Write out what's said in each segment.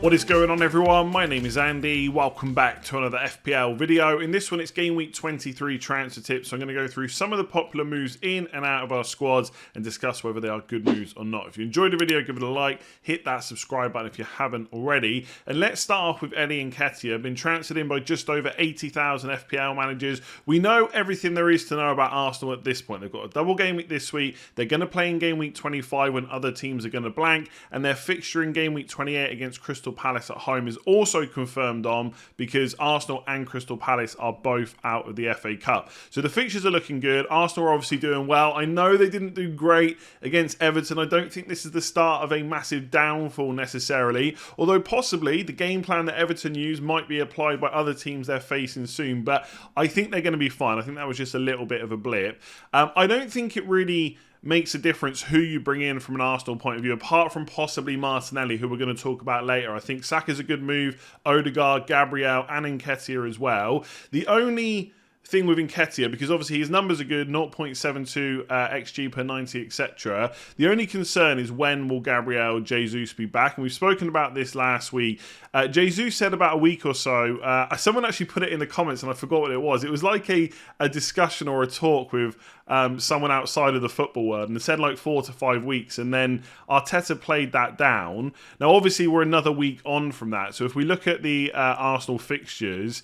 What is going on, everyone? My name is Andy. Welcome back to another FPL video. In this one, it's Game Week 23 transfer tips. So I'm going to go through some of the popular moves in and out of our squads and discuss whether they are good moves or not. If you enjoyed the video, give it a like, hit that subscribe button if you haven't already. And let's start off with Nketiah. Been transferred in by just over 80,000 FPL managers. We know everything there is to know about Arsenal at this point. They've got a double game week this week. They're going to play in Game Week 25 when other teams are going to blank. And their fixture in Game Week 28 against Crystal Palace at home is also confirmed on because Arsenal and Crystal Palace are both out of the FA Cup. So the fixtures are looking good. Arsenal are obviously doing well. I know they didn't do great against Everton. I don't think this is the start of a massive downfall necessarily, although possibly the game plan that Everton use might be applied by other teams they're facing soon, but I think they're going to be fine. I think that was just a little bit of a blip. I don't think it really makes a difference who you bring in from an Arsenal point of view, apart from possibly Martinelli, who we're going to talk about later. I think Saka's a good move, Odegaard, Gabriel, and Nketiah as well. The only thing with Nketiah, because obviously his numbers are good, 0.72 XG per 90, etc. The only concern is when will Gabriel Jesus be back? And we've spoken about this last week. Jesus said about a week or so, someone actually put it in the comments and I forgot what it was. It was like a discussion or a talk with someone outside of the football world, and it said like 4 to 5 weeks, and then Arteta played that down. Now obviously we're another week on from that, so if we look at the Arsenal fixtures,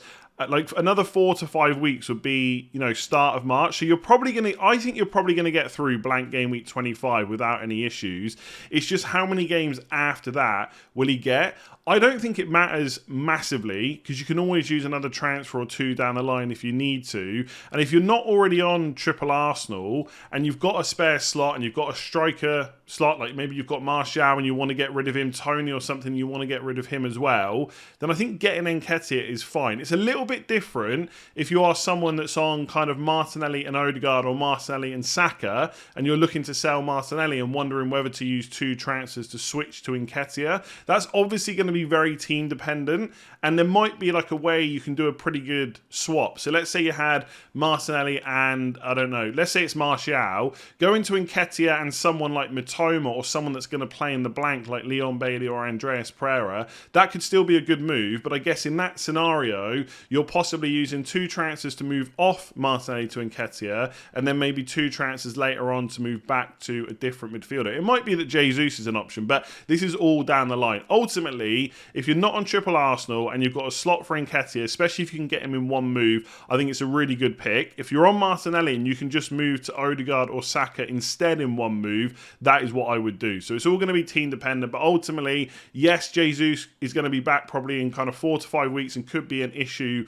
like another 4 to 5 weeks would be, start of March. So I think you're probably going to get through blank game week 25 without any issues. It's just how many games after that will he get? I don't think it matters massively because you can always use another transfer or two down the line if you need to. And if you're not already on triple Arsenal and you've got a spare slot and you've got a striker slot, like maybe you've got Martial and you want to get rid of him, Tony or something, you want to get rid of him as well, then I think getting Nketiah is fine. It's a little bit different if you are someone that's on kind of Martinelli and Odegaard or Martinelli and Saka and you're looking to sell Martinelli and wondering whether to use two transfers to switch to Nketiah. That's obviously going to be very team dependent, and there might be like a way you can do a pretty good swap. So let's say you had Martinelli and, I don't know, let's say it's Martial, go into Nketiah and someone like Mitoma or someone that's going to play in the blank like Leon Bailey or Andreas Pereira. That could still be a good move, but I guess in that scenario you're possibly using two transfers to move off Martinelli to Nketiah and then maybe two transfers later on to move back to a different midfielder. It might be that Jesus is an option, but this is all down the line. Ultimately, if you're not on triple Arsenal and you've got a slot for Nketiah, especially if you can get him in one move, I think it's a really good pick. If you're on Martinelli and you can just move to Odegaard or Saka instead in one move, that is what I would do. So it's all going to be team dependent, but ultimately, yes, Jesus is going to be back probably in kind of 4 to 5 weeks and could be an issue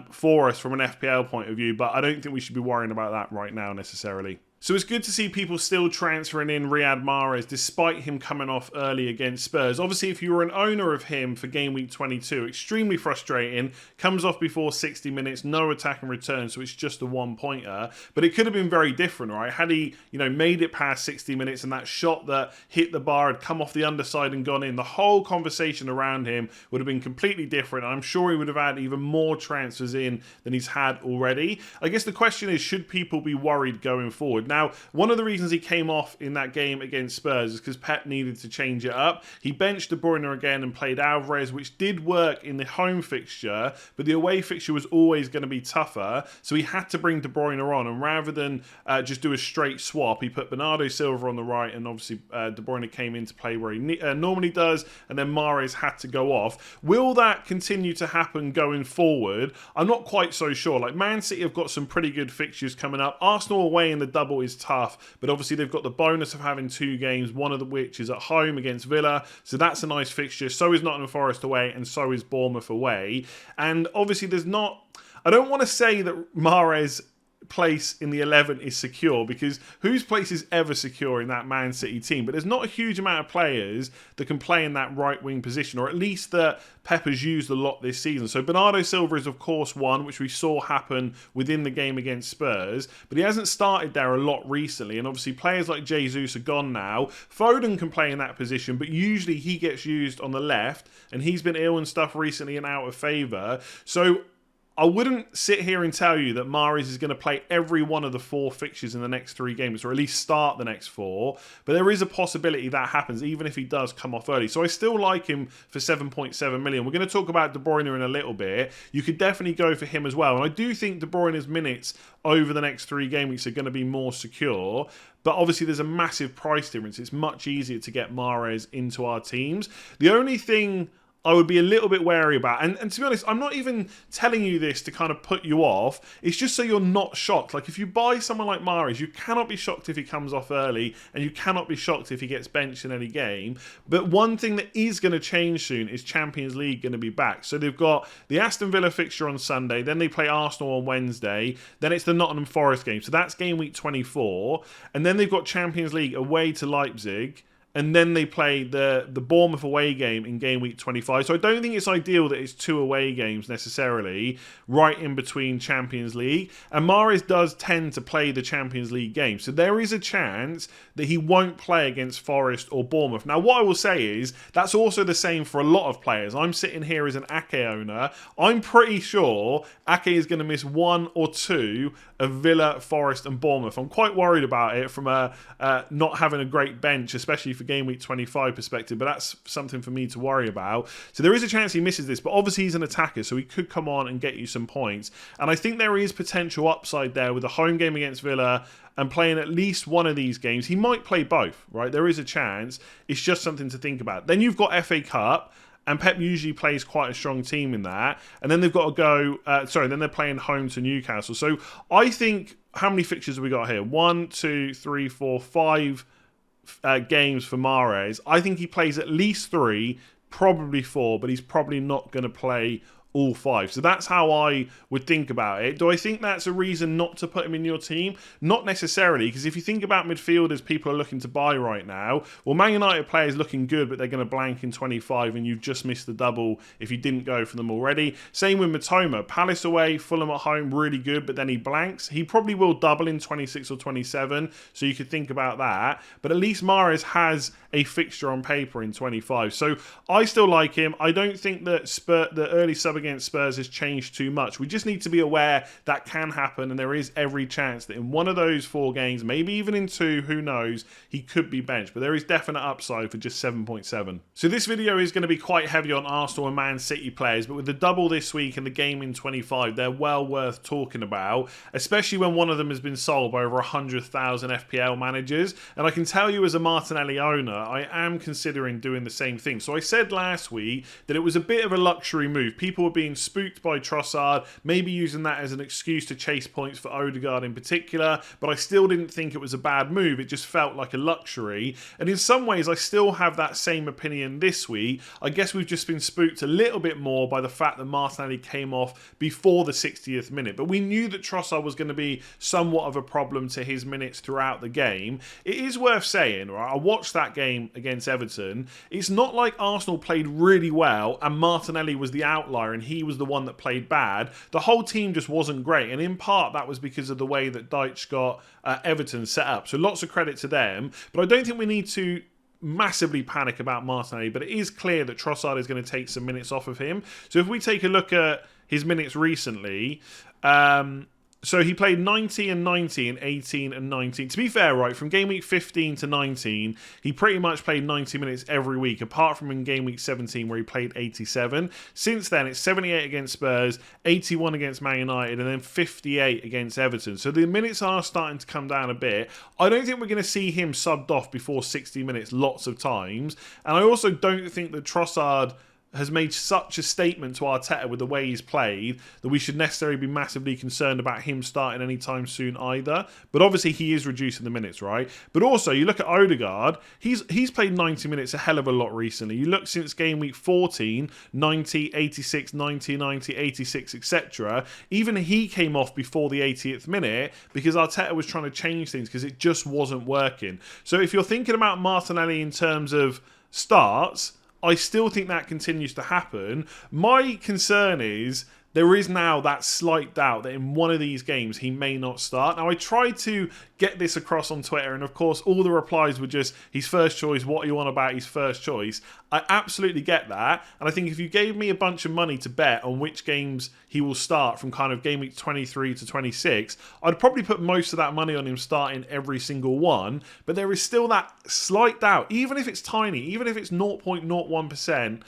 for us from an FPL point of view, but I don't think we should be worrying about that right now necessarily. So it's good to see people still transferring in Riyad Mahrez despite him coming off early against Spurs. Obviously, if you were an owner of him for Game Week 22, extremely frustrating. Comes off before 60 minutes, no attack and return, so it's just a one-pointer. But it could have been very different, right? Had he, made it past 60 minutes and that shot that hit the bar had come off the underside and gone in, the whole conversation around him would have been completely different. I'm sure he would have had even more transfers in than he's had already. I guess the question is, should people be worried going forward? Now, one of the reasons he came off in that game against Spurs is because Pep needed to change it up. He benched De Bruyne again and played Alvarez, which did work in the home fixture, but the away fixture was always going to be tougher, so he had to bring De Bruyne on, and rather than just do a straight swap, he put Bernardo Silva on the right, and obviously De Bruyne came in to play where he normally does, and then Mahrez had to go off. Will that continue to happen going forward? I'm not quite so sure. Like, Man City have got some pretty good fixtures coming up. Arsenal away in the double is tough, but obviously they've got the bonus of having 2 games, one of which is at home against Villa, so that's a nice fixture. So is Nottingham Forest away, and so is Bournemouth away. And obviously I don't want to say that Mahrez place in the 11 is secure, because whose place is ever secure in that Man City team? But there's not a huge amount of players that can play in that right wing position, or at least that Pep has used a lot this season. So Bernardo Silva is of course one, which we saw happen within the game against Spurs, but he hasn't started there a lot recently, and obviously players like Jesus are gone now. Foden can play in that position, but usually he gets used on the left, and he's been ill and stuff recently and out of favour. So I wouldn't sit here and tell you that Mahrez is going to play every one of the 4 fixtures in the next 3 games, or at least start the next 4. But there is a possibility that happens, even if he does come off early. So I still like him for 7.7 million. We're going to talk about De Bruyne in a little bit. You could definitely go for him as well. And I do think De Bruyne's minutes over the next 3 game weeks are going to be more secure. But obviously there's a massive price difference. It's much easier to get Mahrez into our teams. The only thing I would be a little bit wary about, and to be honest, I'm not even telling you this to kind of put you off. It's just so you're not shocked. Like, if you buy someone like Mahrez, you cannot be shocked if he comes off early, and you cannot be shocked if he gets benched in any game. But one thing that is going to change soon is Champions League going to be back. So they've got the Aston Villa fixture on Sunday, then they play Arsenal on Wednesday, then it's the Nottingham Forest game. So that's game week 24, and then they've got Champions League away to Leipzig. And then they play the Bournemouth away game in game week 25. So I don't think it's ideal that it's 2 away games necessarily right in between Champions League. And Mahrez does tend to play the Champions League game. So there is a chance that he won't play against Forest or Bournemouth. Now, what I will say is that's also the same for a lot of players. I'm sitting here as an Ake owner. I'm pretty sure Ake is going to miss 1 or 2 of Villa, Forest and Bournemouth. I'm quite worried about it from not having a great bench, especially for game week 25 perspective, but that's something for me to worry about. So there is a chance he misses this, but obviously he's an attacker, so he could come on and get you some points. And I think there is potential upside there with a home game against Villa and playing at least one of these games. He might play both, right? There is a chance. It's just something to think about. Then you've got FA Cup, and Pep usually plays quite a strong team in that. And then they've got to go, then they're playing home to Newcastle. So I think, how many fixtures have we got here? 1, 2, 3, 4, 5 games for Mahrez. I think he plays at least 3, probably 4, but he's probably not going to play all 5. So that's how I would think about it. Do I think that's a reason not to put him in your team? Not necessarily, because if you think about midfielders people are looking to buy right now, well, Man United players looking good, but they're going to blank in 25, and you've just missed the double if you didn't go for them already. Same with Mitoma. Palace away, Fulham at home, really good, but then he blanks. He probably will double in 26 or 27, so you could think about that. But at least Mahrez has a fixture on paper in 25. So I still like him. I don't think that the early sub against Spurs has changed too much. We just need to be aware that can happen, and there is every chance that in one of those 4 games, maybe even in 2, who knows, he could be benched. But there is definite upside for just 7.7. So this video is going to be quite heavy on Arsenal and Man City players, but with the double this week and the game in 25, they're well worth talking about, especially when one of them has been sold by over 100,000 FPL managers. And I can tell you as a Martinelli owner, I am considering doing the same thing. So I said last week that it was a bit of a luxury move. People were being spooked by Trossard, maybe using that as an excuse to chase points for Odegaard in particular, but I still didn't think it was a bad move. It just felt like a luxury. And in some ways, I still have that same opinion this week. I guess we've just been spooked a little bit more by the fact that Martinelli came off before the 60th minute. But we knew that Trossard was going to be somewhat of a problem to his minutes throughout the game. It is worth saying, right, I watched that game against Everton. It's not like Arsenal played really well and Martinelli was the outlier and he was the one that played bad. The whole team just wasn't great, and in part that was because of the way that Dyche got Everton set up. So lots of credit to them, but I don't think we need to massively panic about Martinelli, but it is clear that Trossard is going to take some minutes off of him. So if we take a look at his minutes recently, so he played 90 and 90 and 18 and 19. To be fair, right, from game week 15 to 19, he pretty much played 90 minutes every week, apart from in game week 17 where he played 87. Since then, it's 78 against Spurs, 81 against Man United, and then 58 against Everton. So the minutes are starting to come down a bit. I don't think we're going to see him subbed off before 60 minutes lots of times. And I also don't think that Trossard has made such a statement to Arteta with the way he's played that we should necessarily be massively concerned about him starting anytime soon either. But obviously he is reducing the minutes, right? But also you look at Odegaard, he's played 90 minutes a hell of a lot recently. You look since game week 14, 90, 86, 90, 90, 86, etc. Even he came off before the 80th minute because Arteta was trying to change things because it just wasn't working. So if you're thinking about Martinelli in terms of starts, I still think that continues to happen. My concern is there is now that slight doubt that in one of these games he may not start. Now, I tried to get this across on Twitter, and of course all the replies were just his first choice, what are you on about his first choice. I absolutely get that, and I think if you gave me a bunch of money to bet on which games he will start from kind of game week 23 to 26, I'd probably put most of that money on him starting every single one, but there is still that slight doubt, even if it's tiny, even if it's 0.01%,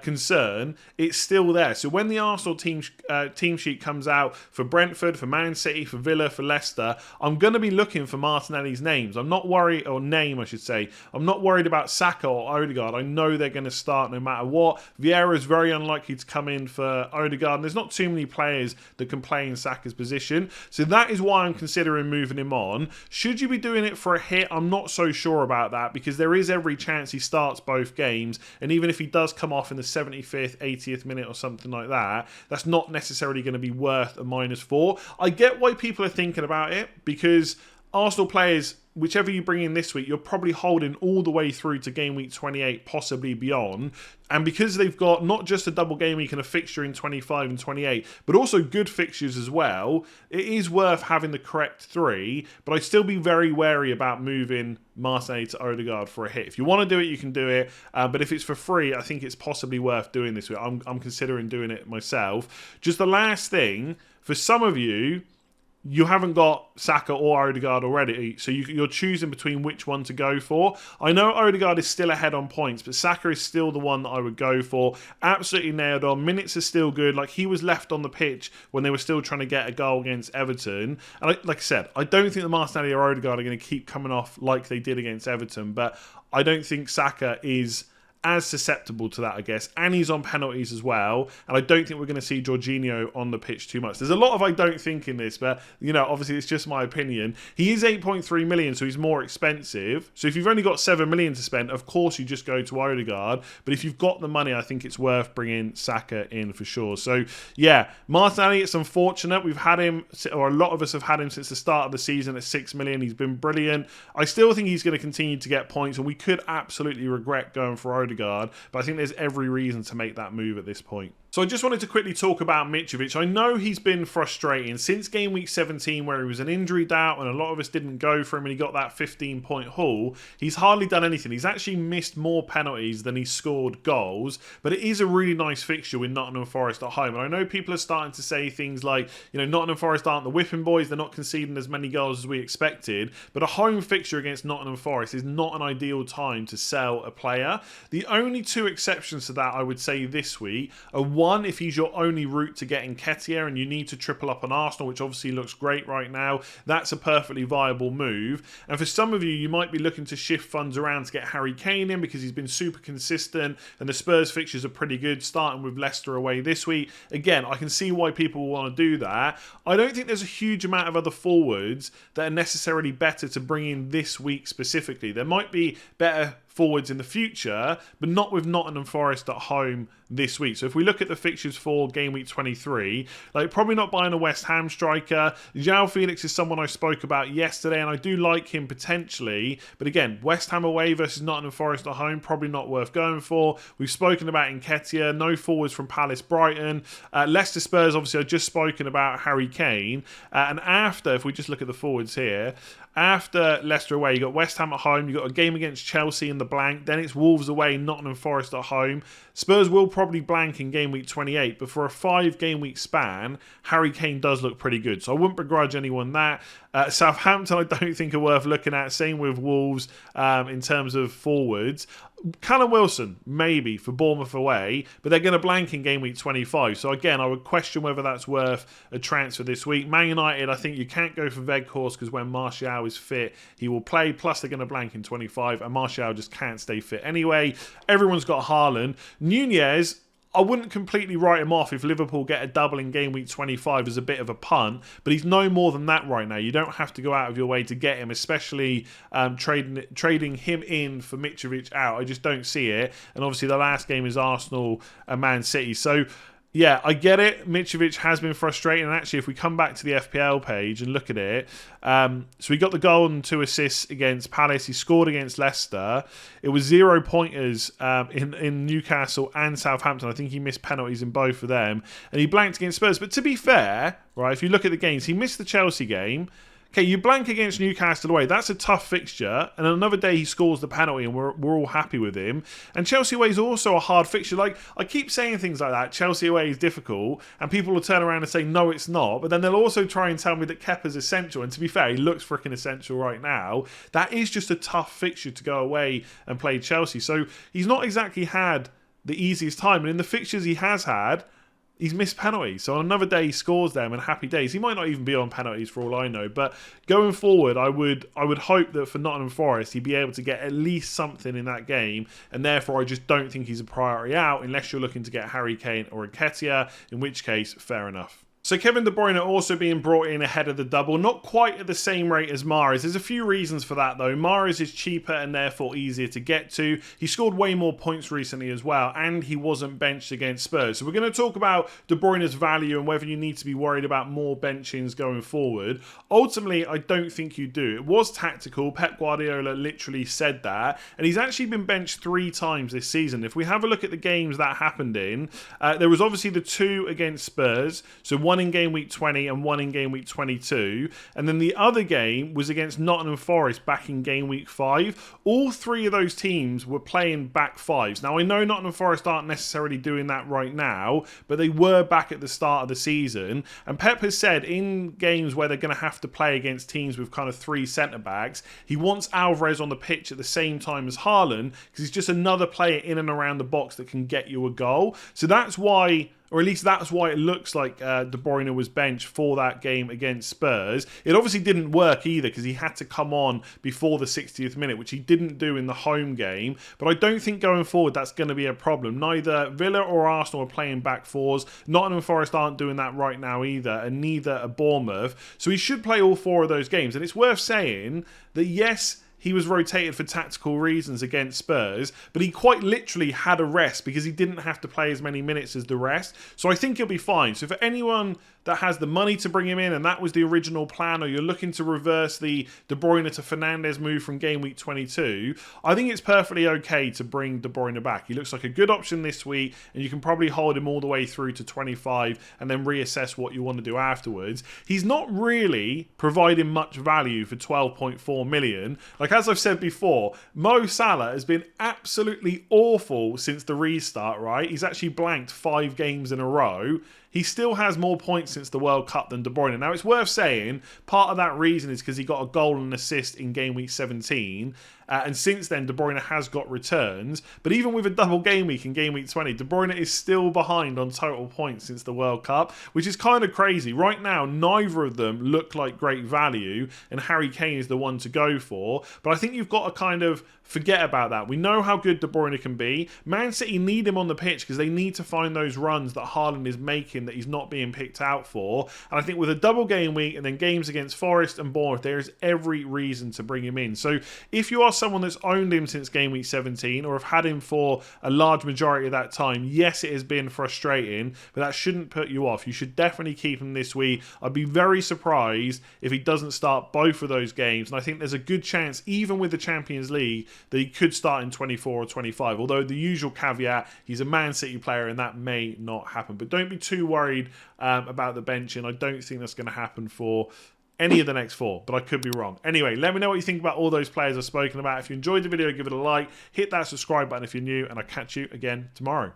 concern, it's still there. So when the Arsenal team sheet comes out for Brentford, for Man City, for Villa, for Leicester, I'm going to be looking for Martinelli's names. I'm not worried, or name I should say. I'm not worried about Saka or Odegaard. I know they're going to start no matter what. Vieira is very unlikely to come in for Odegaard, and there's not too many players that can play in Saka's position. So that is why I'm considering moving him on. Should you be doing it for a hit? I'm not so sure about that, because there is every chance he starts both games, and even if he does come off in the 75th, 80th minute or something like that, that's not necessarily going to be worth a -4. I get why people are thinking about it, because Arsenal players, whichever you bring in this week, you're probably holding all the way through to game week 28, possibly beyond. And because they've got not just a double game week and a fixture in 25 and 28, but also good fixtures as well, it is worth having the correct 3, but I'd still be very wary about moving Martinelli to Odegaard for a hit. If you want to do it, you can do it, but if it's for free, I think it's possibly worth doing this week. I'm considering doing it myself. Just the last thing, for some of you, you haven't got Saka or Odegaard already, so you're choosing between which one to go for. I know Odegaard is still ahead on points, but Saka is still the one that I would go for. Absolutely nailed on. Minutes are still good. Like, he was left on the pitch when they were still trying to get a goal against Everton. And like I said, I don't think the Martinelli or Odegaard are going to keep coming off like they did against Everton, but I don't think Saka is as susceptible to that, I guess, and he's on penalties as well, and I don't think we're going to see Jorginho on the pitch too much. There's a lot of I don't think in this, but, you know, obviously it's just my opinion. He is 8.3 million, so he's more expensive. So if you've only got 7 million to spend, of course you just go to Odegaard, but if you've got the money, I think it's worth bringing Saka in for sure. So yeah, Martinelli, it's unfortunate. We've had him, or a lot of us have had him since the start of the season at 6 million. He's been brilliant. I still think he's going to continue to get points, and we could absolutely regret going for Odegaard, but I think there's every reason to make that move at this point. So I just wanted to quickly talk about Mitrovic. I know he's been frustrating since game week 17, where he was an injury doubt and a lot of us didn't go for him and he got that 15-point haul. He's hardly done anything. He's actually missed more penalties than he's scored goals, but it is a really nice fixture with Nottingham Forest at home. And I know people are starting to say things like, you know, Nottingham Forest aren't the whipping boys, they're not conceding as many goals as we expected, but a home fixture against Nottingham Forest is not an ideal time to sell a player. The only 2 exceptions to that, I would say, this week are, one, if he's your only route to get Nketiah and you need to triple up on Arsenal, which obviously looks great right now, that's a perfectly viable move. And for some of you, you might be looking to shift funds around to get Harry Kane in, because he's been super consistent and the Spurs fixtures are pretty good, starting with Leicester away this week. Again, I can see why people want to do that. I don't think there's a huge amount of other forwards that are necessarily better to bring in this week specifically. There might be better forwards in the future, but not with Nottingham Forest at home this week. So if we look at the fixtures for game week 23, like, probably not buying a West Ham striker. João Felix is someone I spoke about yesterday, and I do like him potentially, but again, West Ham away versus Nottingham Forest at home, probably not worth going for. We've spoken about Nketiah, no forwards from Palace, Brighton. Leicester Spurs, obviously I've just spoken about Harry Kane, and after, if we just look at the forwards here, after Leicester away, you got West Ham at home, you got a game against Chelsea in the blank, then it's Wolves away, Nottingham Forest at home. Spurs will probably blank in game week 28, but for a 5-game week span, Harry Kane does look pretty good, so I wouldn't begrudge anyone that. Southampton I don't think are worth looking at, same with Wolves in terms of forwards. Callum Wilson, maybe, for Bournemouth away, but they're going to blank in game week 25. So again, I would question whether that's worth a transfer this week. Man United, I think you can't go for Weghorst, because when Martial is fit, he will play. Plus, they're going to blank in 25, and Martial just can't stay fit anyway. Everyone's got Haaland. Nunez, I wouldn't completely write him off if Liverpool get a double in game week 25 as a bit of a punt, but he's no more than that right now. You don't have to go out of your way to get him, especially trading him in for Mitrovic out. I just don't see it. And obviously the last game is Arsenal and Man City. So Yeah, I get it. Mitrovic has been frustrating. And actually, if we come back to the FPL page and look at it, so he got the goal and 2 assists against Palace. He scored against Leicester. It was 0 pointers in Newcastle and Southampton. I think he missed penalties in both of them. And he blanked against Spurs. But to be fair, right, if you look at the games, he missed the Chelsea game. Okay, you blank against Newcastle away. That's a tough fixture. And another day he scores the penalty and we're all happy with him. And Chelsea away is also a hard fixture. Like, I keep saying things like that. Chelsea away is difficult. And people will turn around and say, no, it's not. But then they'll also try and tell me that Kepa's essential. And to be fair, he looks freaking essential right now. That is just a tough fixture to go away and play Chelsea. So he's not exactly had the easiest time. And in the fixtures he has had, he's missed penalties. So on another day he scores them and happy days. He might not even be on penalties for all I know. But going forward, I would hope that for Nottingham Forest he'd be able to get at least something in that game. And therefore I just don't think he's a priority out unless you're looking to get Harry Kane or Nketiah, in which case, fair enough. So Kevin De Bruyne also being brought in ahead of the double, not quite at the same rate as Mahrez. There's a few reasons for that though. Mahrez is cheaper and therefore easier to get to. He scored way more points recently as well, and he wasn't benched against Spurs. So we're going to talk about De Bruyne's value and whether you need to be worried about more benchings going forward. Ultimately, I don't think you do. It was tactical. Pep Guardiola literally said that, and he's actually been benched 3 times this season. If we have a look at the games that happened in, there was obviously the 2 against Spurs, so one in game week 20 and one in game week 22, and then the other game was against Nottingham Forest back in game week 5. All 3 of those teams were playing back 5s. Now I know Nottingham Forest aren't necessarily doing that right now, but they were back at the start of the season, and Pep has said in games where they're going to have to play against teams with kind of 3 centre-backs, he wants Alvarez on the pitch at the same time as Haaland, because he's just another player in and around the box that can get you a goal. So that's why, or at least that's why it looks like De Bruyne was benched for that game against Spurs. It obviously didn't work either because he had to come on before the 60th minute, which he didn't do in the home game. But I don't think going forward that's going to be a problem. Neither Villa or Arsenal are playing back 4s. Nottingham Forest aren't doing that right now either, and neither are Bournemouth. So he should play all 4 of those games. And it's worth saying that, yes, he was rotated for tactical reasons against Spurs, but he quite literally had a rest because he didn't have to play as many minutes as the rest. So I think he'll be fine. So for anyone that has the money to bring him in, and that was the original plan, or you're looking to reverse the De Bruyne to Fernandes move from game week 22, I think it's perfectly okay to bring De Bruyne back. He looks like a good option this week, and you can probably hold him all the way through to 25 and then reassess what you want to do afterwards. He's not really providing much value for 12.4 million. Like, as I've said before, Mo Salah has been absolutely awful since the restart, right? He's actually blanked 5 games in a row. He still has more points since the World Cup than De Bruyne. Now, it's worth saying, part of that reason is because he got a goal and assist in game week 17. And since then, De Bruyne has got returns. But even with a double game week in game week 20, De Bruyne is still behind on total points since the World Cup, which is kind of crazy. Right now, neither of them look like great value, and Harry Kane is the one to go for. But I think you've got to kind of forget about that. We know how good De Bruyne can be. Man City need him on the pitch because they need to find those runs that Haaland is making that he's not being picked out for. And I think with a double game week and then games against Forest and Bournemouth, there is every reason to bring him in. So if you are someone that's owned him since game week 17 or have had him for a large majority of that time, yes, it has been frustrating, but that shouldn't put you off. You should definitely keep him this week. I'd be very surprised if he doesn't start both of those games. And I think there's a good chance, even with the Champions League, that he could start in 24 or 25. Although the usual caveat, he's a Man City player and that may not happen. But don't be too worried about the benching. I don't think that's going to happen for any of the next 4, but I could be wrong. Anyway, let me know what you think about all those players I've spoken about. If you enjoyed the video, give it a like, hit that subscribe button if you're new, and I'll catch you again tomorrow.